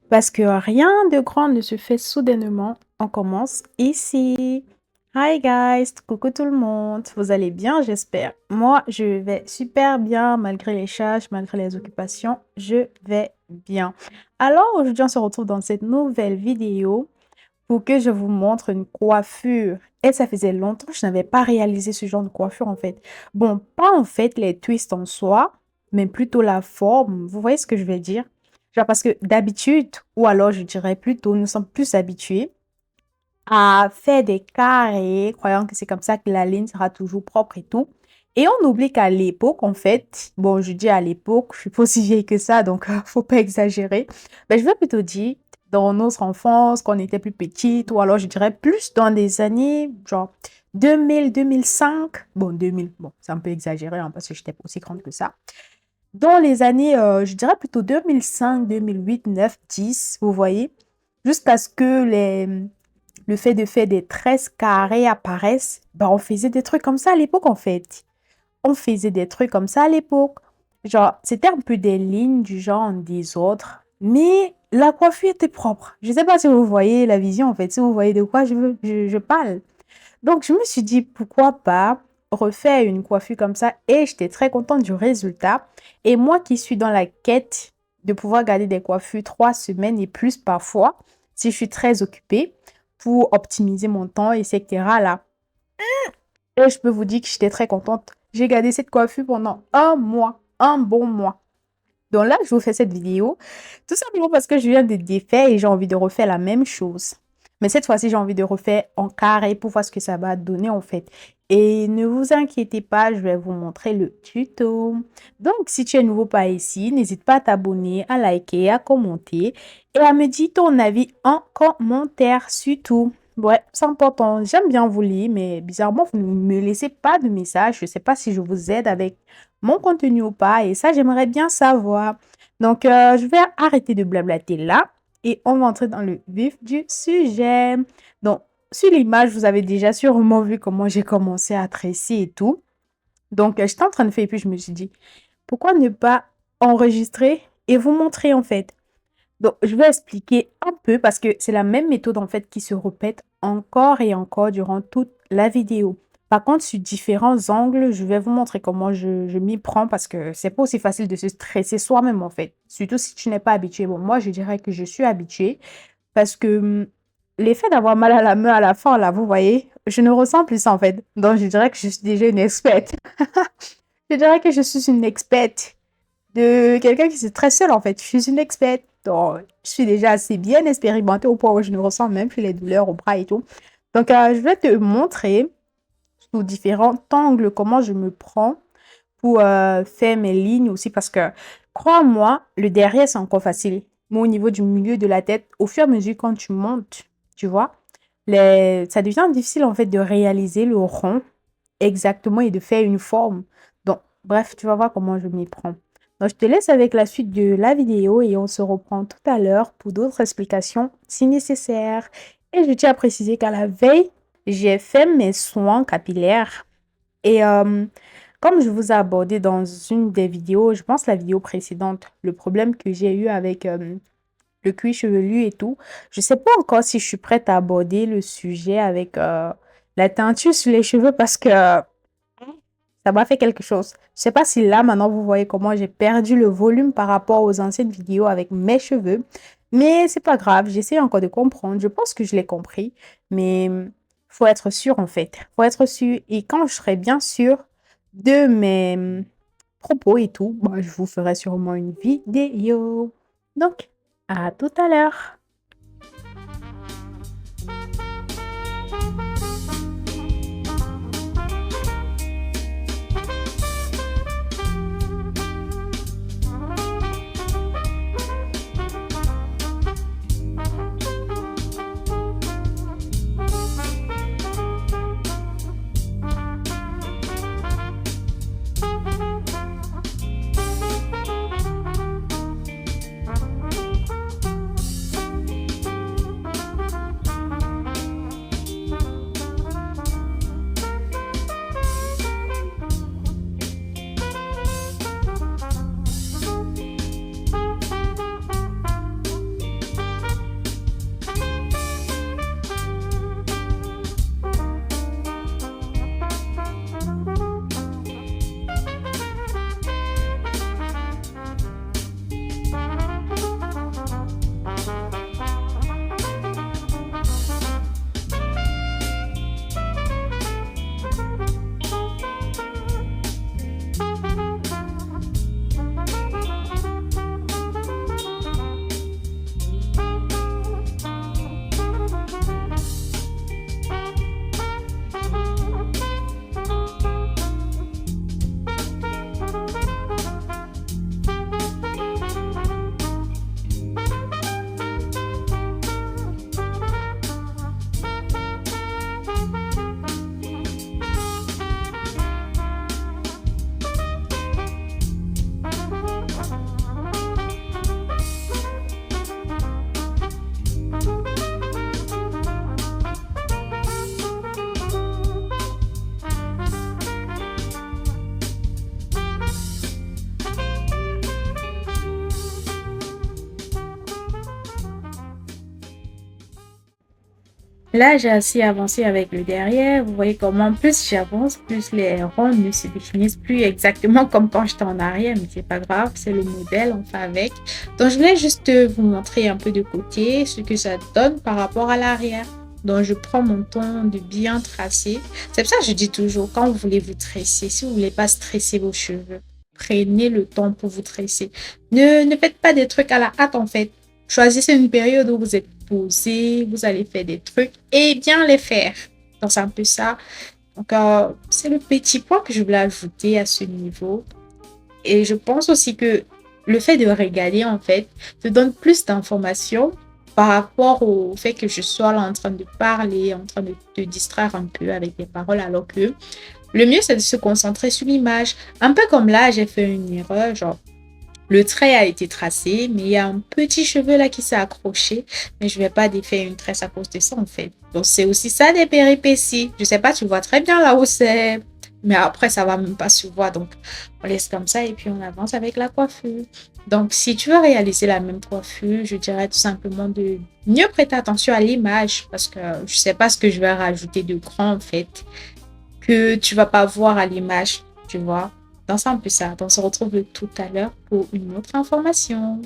Parce que rien de grand ne se fait soudainement, on commence ici. Hi guys, coucou tout le monde, vous allez bien j'espère. Moi je vais super bien malgré les charges, malgré les occupations, je vais bien. Alors aujourd'hui on se retrouve dans cette nouvelle vidéo pour que je vous montre une coiffure. Et ça faisait longtemps que je n'avais pas réalisé ce genre de coiffure en fait. Bon, pas en fait les twists en soi, mais plutôt la forme. Vous voyez ce que je veux dire? Genre parce que d'habitude, ou alors je dirais plutôt, nous sommes plus habitués à faire des carrés, croyant que c'est comme ça que la ligne sera toujours propre et tout. Et on oublie qu'à l'époque, en fait, bon, je dis à l'époque, je suis pas aussi vieille que ça, donc faut pas exagérer. Mais je veux plutôt dire dans notre enfance, quand on était plus petite, ou alors je dirais plus dans des années, genre 2000, 2005. Bon, 2000, bon, c'est un peu exagéré, hein, parce que j'étais pas aussi grande que ça. Dans les années, je dirais plutôt 2005, 2008, 9, 10, vous voyez, jusqu'à ce que le fait de faire des tresses carrées apparaisse, ben on faisait des trucs comme ça à l'époque en fait. On faisait des trucs comme ça à l'époque. Genre, c'était un peu des lignes du genre en désordre, mais la coiffure était propre. Je sais pas si vous voyez la vision en fait, si vous voyez de quoi je parle. Donc, je me suis dit, pourquoi pas refaire une coiffure comme ça et j'étais très contente du résultat. Et moi qui suis dans la quête de pouvoir garder des coiffures 3 semaines et plus parfois, si je suis très occupée, pour optimiser mon temps, etc. là. Et je peux vous dire que j'étais très contente. J'ai gardé cette coiffure pendant un mois, un bon mois. Donc là, je vous fais cette vidéo tout simplement parce que je viens de défaire et j'ai envie de refaire la même chose. Mais cette fois-ci, j'ai envie de refaire en carré pour voir ce que ça va donner en fait. Et ne vous inquiétez pas, je vais vous montrer le tuto. Donc, si tu es nouveau par ici, n'hésite pas à t'abonner, à liker, à commenter et à me dire ton avis en commentaire surtout. Ouais, c'est important. J'aime bien vous lire, mais bizarrement, vous ne me laissez pas de message. Je ne sais pas si je vous aide avec mon contenu ou pas. Et ça, j'aimerais bien savoir. Donc, je vais arrêter de blablater là et on va entrer dans le vif du sujet. Donc, sur l'image, vous avez déjà sûrement vu comment j'ai commencé à tresser et tout. Donc, j'étais en train de faire et puis je me suis dit, pourquoi ne pas enregistrer et vous montrer en fait. Donc, je vais expliquer un peu parce que c'est la même méthode en fait qui se répète encore et encore durant toute la vidéo. Par contre, sur différents angles, je vais vous montrer comment je m'y prends parce que c'est pas aussi facile de se stresser soi-même en fait. Surtout si tu n'es pas habitué. Bon, moi, je dirais que je suis habituée parce que l'effet d'avoir mal à la main à la fin, là, vous voyez, je ne ressens plus ça en fait. Donc, je dirais que je suis déjà une experte. Je dirais que je suis une experte de quelqu'un qui se stresse seul en fait. Je suis une experte. Donc, je suis déjà assez bien expérimentée au point où je ne ressens même plus les douleurs au bras et tout. Donc, je vais te montrer sous différents angles comment je me prends pour faire mes lignes aussi parce que, crois-moi, le derrière, c'est encore facile. Mais au niveau du milieu de la tête, au fur et à mesure quand tu montes, tu vois, ça devient difficile en fait de réaliser le rond exactement et de faire une forme. Donc, bref, tu vas voir comment je m'y prends. Donc, je te laisse avec la suite de la vidéo et on se reprend tout à l'heure pour d'autres explications si nécessaire. Et je tiens à préciser qu'à la veille, j'ai fait mes soins capillaires. Et comme je vous ai abordé dans une des vidéos, je pense la vidéo précédente, le problème que j'ai eu avec le cuir chevelu et tout, je ne sais pas encore si je suis prête à aborder le sujet avec la teinture sur les cheveux parce que ça m'a fait quelque chose. Je sais pas si là, maintenant, vous voyez comment j'ai perdu le volume par rapport aux anciennes vidéos avec mes cheveux. Mais c'est pas grave, j'essaie encore de comprendre. Je pense que je l'ai compris. Mais faut être sûr, en fait. Faut être sûr. Et quand je serai bien sûre de mes propos et tout, bah, je vous ferai sûrement une vidéo. Donc, à tout à l'heure. Là, j'ai assez avancé avec le derrière. Vous voyez comment plus j'avance, plus les ronds ne se définissent plus exactement comme quand j'étais en arrière, mais c'est pas grave, c'est le modèle, on fait avec. Donc, je voulais juste vous montrer un peu de côté ce que ça donne par rapport à l'arrière. Donc, je prends mon temps de bien tracer. C'est pour ça que je dis toujours, quand vous voulez vous tresser, si vous voulez pas stresser vos cheveux, prenez le temps pour vous tresser. Ne faites pas des trucs à la hâte, en fait. Choisissez une période où vous êtes posé, vous allez faire des trucs et bien les faire. Donc, c'est un peu ça. Donc, c'est le petit point que je voulais ajouter à ce niveau. Et je pense aussi que le fait de regarder, en fait, te donne plus d'informations par rapport au fait que je sois là en train de parler, en train de te distraire un peu avec des paroles, alors que le mieux, c'est de se concentrer sur l'image. Un peu comme là, j'ai fait une erreur, genre, le trait a été tracé, mais il y a un petit cheveu là qui s'est accroché. Mais je ne vais pas défaire une tresse à cause de ça, en fait. Donc, c'est aussi ça des péripéties. Je sais pas, tu vois très bien là où c'est. Mais après, ça va même pas se voir. Donc, on laisse comme ça et puis on avance avec la coiffure. Donc, si tu veux réaliser la même coiffure, je dirais tout simplement de mieux prêter attention à l'image. Parce que je sais pas ce que je vais rajouter de grand, en fait, que tu vas pas voir à l'image, tu vois. Donc, c'est un peu ça. Donc, on se retrouve tout à l'heure pour une autre information.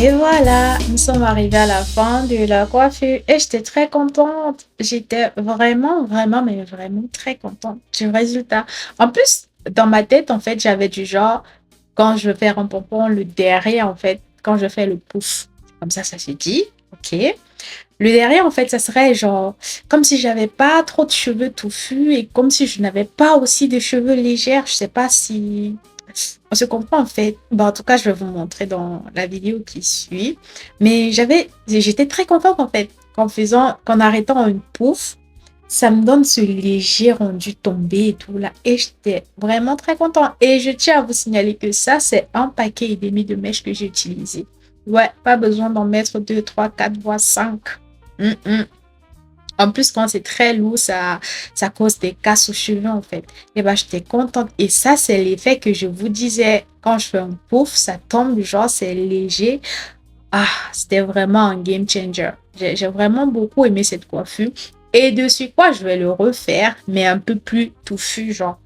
Et voilà, nous sommes arrivés à la fin de la coiffure et j'étais très contente. J'étais vraiment, vraiment, mais vraiment très contente du résultat. En plus, dans ma tête, en fait, j'avais du genre, quand je vais faire un pompon, le derrière, en fait, quand je fais le pouf, comme ça se dit, ok. Le derrière, en fait, ça serait genre, comme si j'avais pas trop de cheveux touffus et comme si je n'avais pas aussi de cheveux légers. Je sais pas si on se comprend en fait. Bon, en tout cas, je vais vous montrer dans la vidéo qui suit. Mais j'étais très contente en fait qu'en arrêtant une pouf, ça me donne ce léger rendu tombé et tout là. Et j'étais vraiment très contente. Et je tiens à vous signaler que ça, c'est un paquet et demi de mèches que j'ai utilisé. Ouais, pas besoin d'en mettre 2, 3, 4, voire 5. En plus, quand c'est très lourd, ça cause des casses aux cheveux, en fait. Et ben, j'étais contente. Et ça, c'est l'effet que je vous disais. Quand je fais un pouf, ça tombe, genre, c'est léger. Ah, c'était vraiment un game changer. J'ai vraiment beaucoup aimé cette coiffure. Et dessus, quoi, je vais le refaire, mais un peu plus touffu, genre,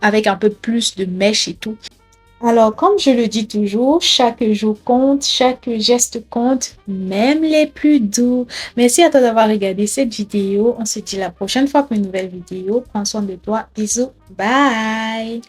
avec un peu plus de mèche et tout. Alors, comme je le dis toujours, chaque jour compte, chaque geste compte, même les plus doux. Merci à toi d'avoir regardé cette vidéo. On se dit la prochaine fois pour une nouvelle vidéo. Prends soin de toi. Bisous. Bye.